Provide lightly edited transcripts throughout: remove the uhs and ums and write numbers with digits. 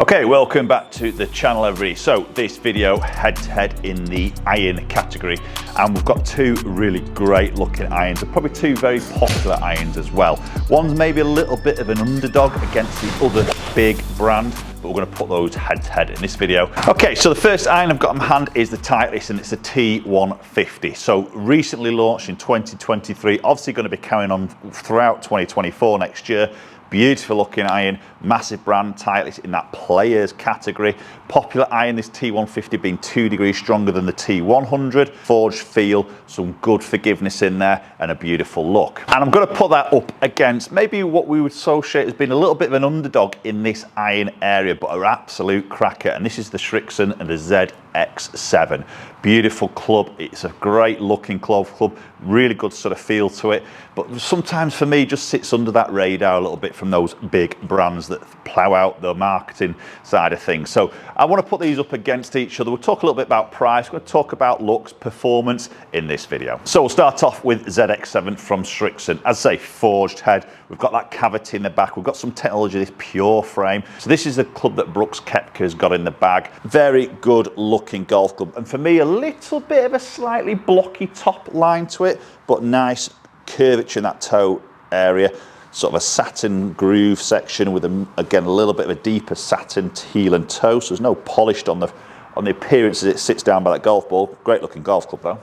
Okay, welcome back to the channel, everybody. So this video head-to-head in the iron category, and we've got two really great looking irons, and probably two very popular irons as well. One's maybe a little bit of an underdog against the other big brand, but we're going to put those head-to-head in this video. Okay, so the first iron I've got in my hand is the Titleist, and it's a T150. So recently launched in 2023, obviously going to be carrying on throughout 2024 next year. Beautiful looking iron, massive brand, Titleist in that players category. Popular iron, this T150 being 2 degrees stronger than the T100. Forged feel, some good forgiveness in there, and a beautiful look. And I'm going to put that up against maybe what we would associate as being a little bit of an underdog in this iron area, but an absolute cracker. And this is the Srixon and the ZX7. Beautiful club. It's a great looking golf club, really good sort of feel to it, but sometimes for me just sits under that radar a little bit from those big brands that plow out the marketing side of things. So I want to put these up against each other. We'll talk a little bit about price, we're going to talk about looks, performance in this video. So we'll start off with ZX7 from Srixon. As I say, forged head, we've got that cavity in the back, we've got some technology, this pure frame. So this is the club that Brooks Koepka's got in the bag. Very good looking golf club, and for me a little bit of a slightly blocky top line to it, but nice curvature in that toe area, sort of a satin groove section with again a little bit of a deeper satin heel and toe, so there's no polished on the appearance as it sits down by that golf ball. Great looking golf club though.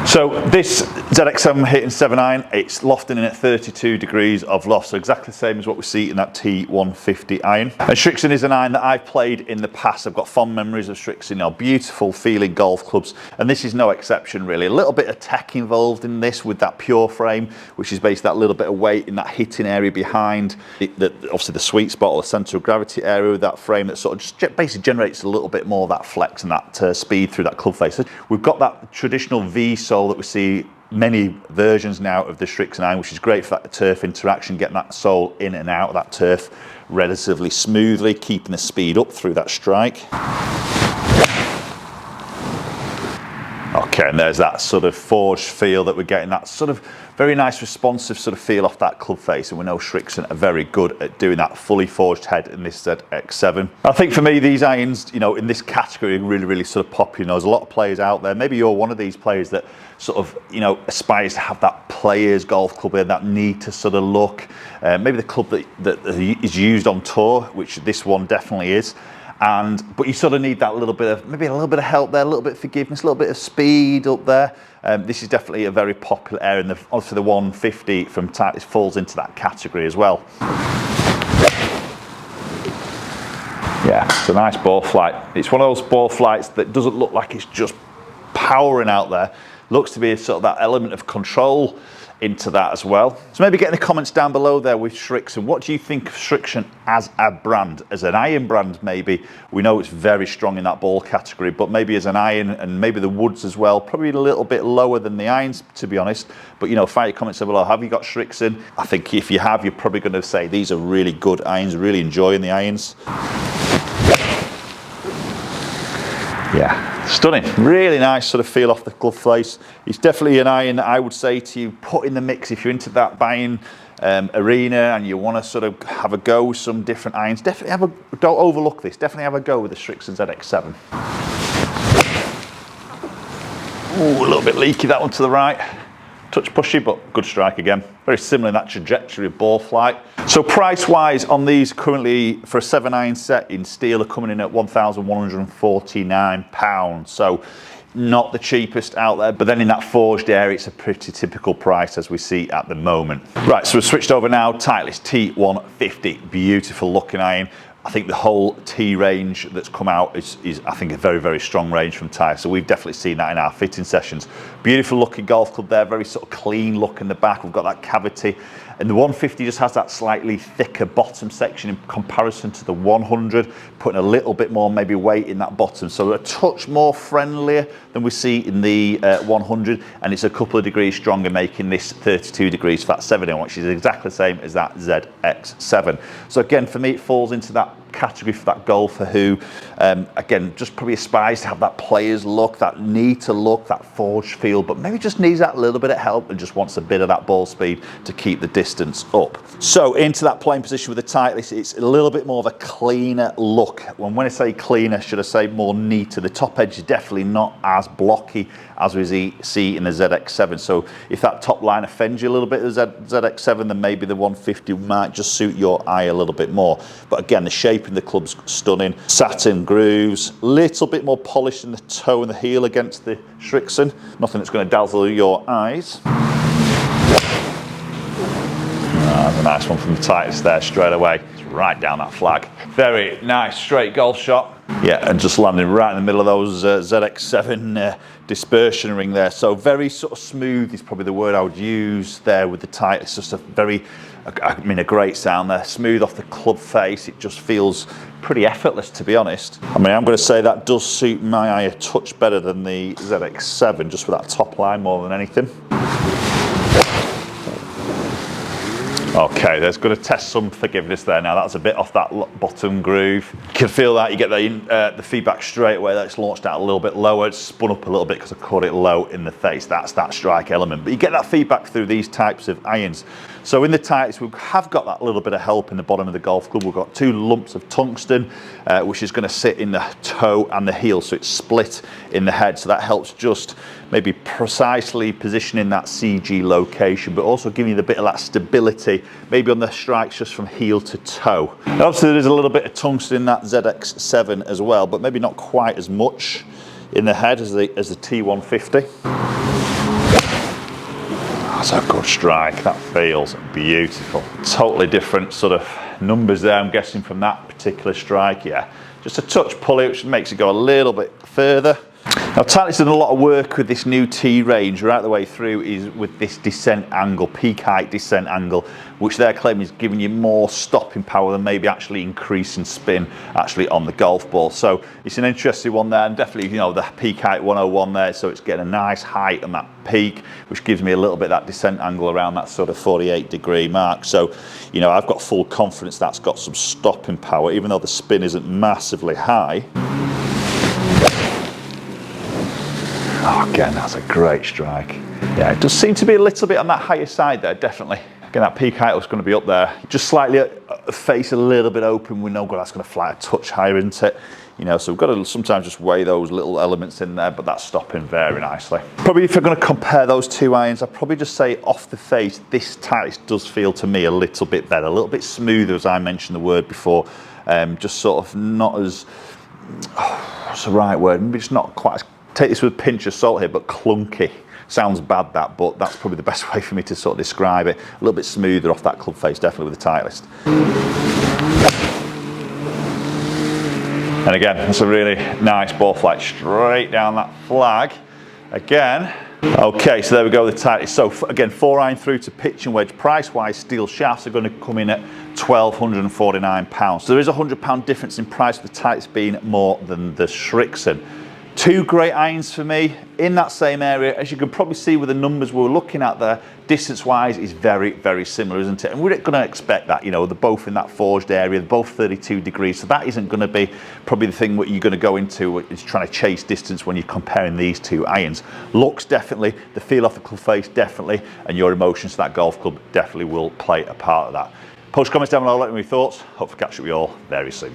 So this ZX7 hitting 7 iron, it's lofting in at 32 degrees of loft, so exactly the same as what we see in that T150 iron. And Srixon is an iron that I've played in the past. I've got fond memories of Srixon, beautiful feeling golf clubs, and this is no exception really. A little bit of tech involved in this with that pure frame, which is basically that little bit of weight in that hitting area behind, obviously the sweet spot or the centre of gravity area with that frame that sort of just basically generates a little bit more of that flex and that speed through that club face. We've got that traditional V sole that we see many versions now of the Srixon iron, which is great for that turf interaction, getting that sole in and out of that turf relatively smoothly, keeping the speed up through that strike. Okay, and there's that sort of forged feel that we're getting, that sort of very nice responsive sort of feel off that club face, and we know Srixon are very good at doing that fully forged head in this ZX7. I think for me these irons, in this category are really sort of popular. There's a lot of players out there, maybe you're one of these players that sort of aspires to have that players golf club in, that need to sort of look, maybe the club that is used on tour, which this one definitely is. But you sort of need that little bit of, maybe a little bit of help there, a little bit of forgiveness, a little bit of speed up there. This is definitely a very popular area, and obviously the 150 from Titleist falls into that category as well. Yeah, it's a nice ball flight. It's one of those ball flights that doesn't look like it's just powering out there. Looks to be sort of that element of control into that as well. So maybe get in the comments down below there with Srixon. What do you think of Srixon as a brand, as an iron brand maybe? We know it's very strong in that ball category, but maybe as an iron, and maybe the woods as well, probably a little bit lower than the irons to be honest. But fire your comments down below. Have you got Srixon? I think if you have, you're probably going to say these are really good irons, really enjoying the irons. Yeah, stunning. Really nice sort of feel off the glove face. It's definitely an iron that I would say to you, put in the mix if you're into that buying arena and you want to sort of have a go with some different irons. Definitely don't overlook this. Definitely have a go with the Srixon ZX7. Ooh, a little bit leaky that one to the right. Touch pushy, but good strike again. Very similar in that trajectory of ball flight. So price wise on these currently for a 7 iron set in steel are coming in at £1,149. So not the cheapest out there, but then in that forged area it's a pretty typical price as we see at the moment. Right, so we've switched over now. Titleist T150, beautiful looking iron. I think the whole T range that's come out is I think a very strong range from Titleist. So we've definitely seen that in our fitting sessions. Beautiful looking golf club there, very sort of clean look in the back. We've got that cavity, and the 150 just has that slightly thicker bottom section in comparison to the 100, putting a little bit more maybe weight in that bottom. So a touch more friendlier than we see in the 100, and it's a couple of degrees stronger, making this 32 degrees for that 7 iron, which is exactly the same as that ZX7. So again, for me, it falls into that category for that golfer who, again, just probably aspires to have that player's look, that need to look, that forged feel, but maybe just needs that little bit of help and just wants a bit of that ball speed to keep the distance up. So into that playing position with the Titleist, it's a little bit more of a cleaner look. When I say cleaner, should I say more neater? The top edge is definitely not as blocky as we see in the ZX7. So if that top line offends you a little bit, the ZX7, then maybe the 150 might just suit your eye a little bit more. But again, the shape in the club's stunning. Satin grooves, little bit more polish in the toe and the heel against the Srixon. Nothing that's going to dazzle your eyes. That's a nice one from the Titleist there straight away. It's right down that flag. Very nice straight golf shot. Yeah, and just landing right in the middle of those ZX7 dispersion ring there. So very sort of smooth is probably the word I would use there with the Titleist. It's just a very, I mean, a great sound there. Smooth off the club face. It just feels pretty effortless, to be honest. I mean, I'm going to say that does suit my eye a touch better than the ZX7, just with that top line more than anything. Okay, there's going to test some forgiveness there now. That's a bit off that bottom groove. You can feel that. You get the feedback straight away that it's launched out a little bit lower. It's spun up a little bit because I caught it low in the face. That's that strike element. But you get that feedback through these types of irons. So in the Titleist, we have got that little bit of help in the bottom of the golf club. We've got 2 lumps of tungsten, which is going to sit in the toe and the heel. So it's split in the head. So that helps just maybe precisely positioning that CG location, but also giving you the bit of that stability, maybe on the strikes just from heel to toe. And obviously there's a little bit of tungsten in that ZX7 as well, but maybe not quite as much in the head as the T150. That's a good strike. That feels beautiful. Totally different sort of numbers there, I'm guessing, from that particular strike. Yeah, just a touch pulley, which makes it go a little bit further. Now, Titleist did a lot of work with this new T range right the way through is with this descent angle, peak height descent angle, which they're claiming is giving you more stopping power than maybe actually increasing spin actually on the golf ball. So it's an interesting one there, and definitely, you know, the peak height 101 there, so it's getting a nice height on that peak, which gives me a little bit of that descent angle around that sort of 48-degree mark. So, you know, I've got full confidence that's got some stopping power, even though the spin isn't massively high. Oh, again, that's a great strike. Yeah, it does seem to be a little bit on that higher side there, definitely. Again, that peak height was going to be up there. Just slightly face a little bit open. We know that's going to fly a touch higher, isn't it? You know, so we've got to sometimes just weigh those little elements in there, but that's stopping very nicely. Probably if you're going to compare those 2 irons, I'd probably just say off the face, this Titleist does feel to me a little bit better, a little bit smoother, as I mentioned the word before. Just sort of not as, what's the right word? Maybe just not quite as, take this with a pinch of salt here, but clunky. Sounds bad that, but that's probably the best way for me to sort of describe it. A little bit smoother off that club face, definitely with the Titleist. And again, that's a really nice ball flight straight down that flag. Again, okay, so there we go with the Titleist. So again, 4-iron through to pitch and wedge. Price-wise, steel shafts are going to come in at £1,249. So there is a £100 difference in price, with the Titleist being more than the Srixon. 2 great irons for me in that same area. As you can probably see with the numbers we're looking at there, distance-wise is very, very similar, isn't it? And we're going to expect that, you know, they're both in that forged area, they're both 32 degrees, so that isn't going to be probably the thing that you're going to go into is trying to chase distance when you're comparing these 2 irons. Looks definitely, the feel off the club face definitely, and your emotions to that golf club definitely will play a part of that. Post comments down below, let me know your thoughts. Hope to catch up with you all very soon.